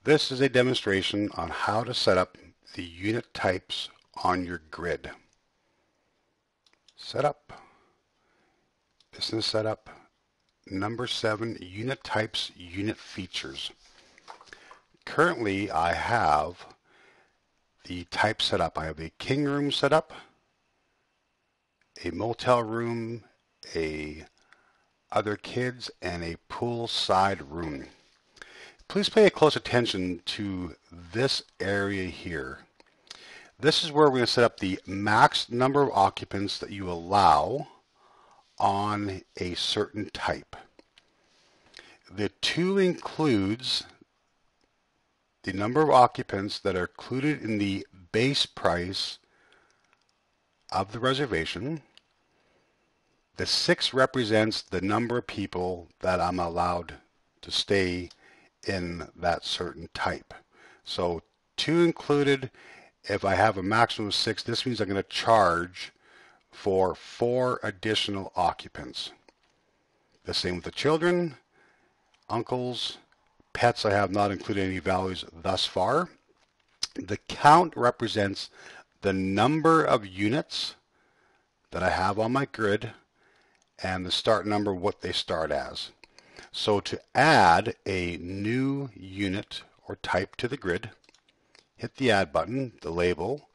This is a demonstration on how to set up the unit types on your grid. Setup, business setup, number 7, unit types, unit features. Currently I have the type set up. I have a king room set up, a motel room, a other kids, and a poolside room. Please pay close attention to this area here. This is where we're going to set up the max number of occupants that you allow on a certain type. The 2 includes the number of occupants that are included in the base price of the reservation. The 6 represents the number of people that I'm allowed to stay in that certain type. So 2 included. If I have a maximum of 6, this means I'm going to charge for 4 additional occupants. The same with the children, uncles, pets. I have not included any values thus far. The count represents the number of units that I have on my grid and the start number, what they start as. So to add a new unit or type to the grid, hit the add button, the label.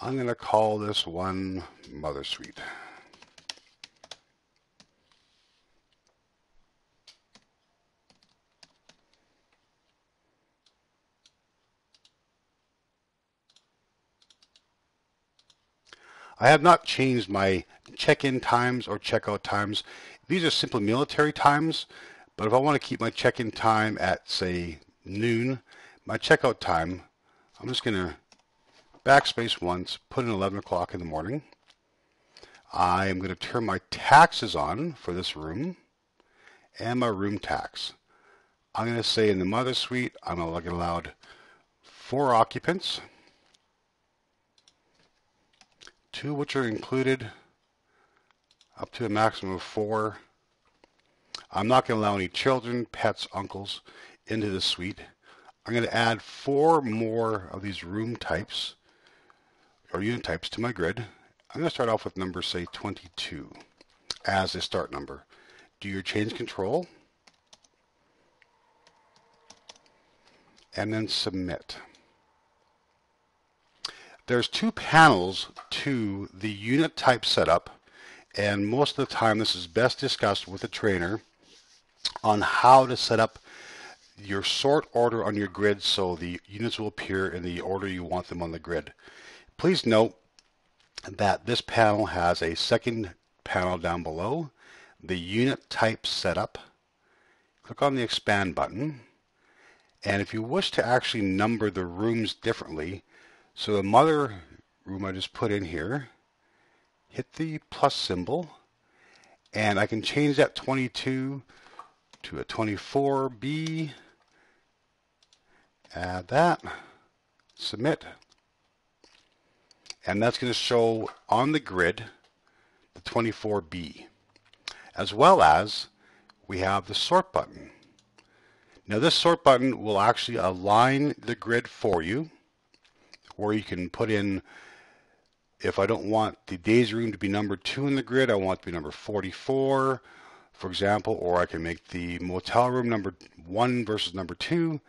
I'm going to call this one Mother Suite. I have not changed my check-in times or check-out times. These are simply military times, but if I want to keep my check-in time at, say, noon, my check-out time, I'm just going to backspace once, put in 11 o'clock in the morning. I am going to turn my taxes on for this room and my room tax. I'm going to say in the Mother Suite, I'm allowed 4 occupants, 2 which are included, up to a maximum of 4. I'm not going to allow any children, pets, uncles into the suite. I'm going to add 4 more of these room types or unit types to my grid. I'm going to start off with number, say, 22 as a start number. Do your change control and then submit. There's 2 panels to the unit type setup, and most of the time this is best discussed with a trainer on how to set up your sort order on your grid so the units will appear in the order you want them on the grid. Please note that this panel has a second panel down below, the unit type setup. Click on the expand button, and if you wish to actually number the rooms differently, so the mother room I just put in here, hit the plus symbol, and I can change that 22 to a 24B. Add that, submit, and that's going to show on the grid the 24B, as well as we have the sort button. Now this sort button will actually align the grid for you, where you can put in, if I don't want the days room to be number 2 in the grid, I want it to be number 44, for example, or I can make the motel room number 1 versus number 2.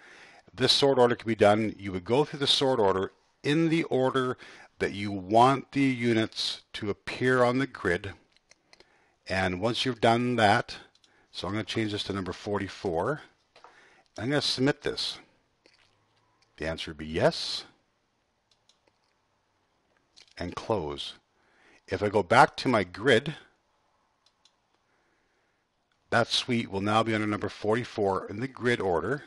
This sort order can be done. You would go through the sort order in the order that you want the units to appear on the grid. And once you've done that, so I'm going to change this to number 44. I'm going to submit this. The answer would be yes. And close. If I go back to my grid, that suite will now be under number 44 in the grid order.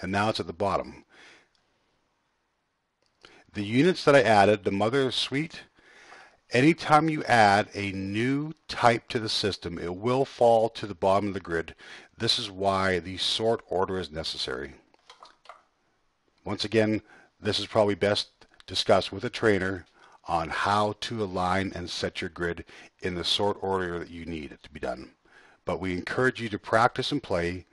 And now it's at the bottom. The units that I added, the Mother Suite, anytime you add a new type to the system, it will fall to the bottom of the grid. This is why the sort order is necessary. Once again, this is probably best discussed with a trainer on how to align and set your grid in the sort order that you need it to be done. But we encourage you to practice and play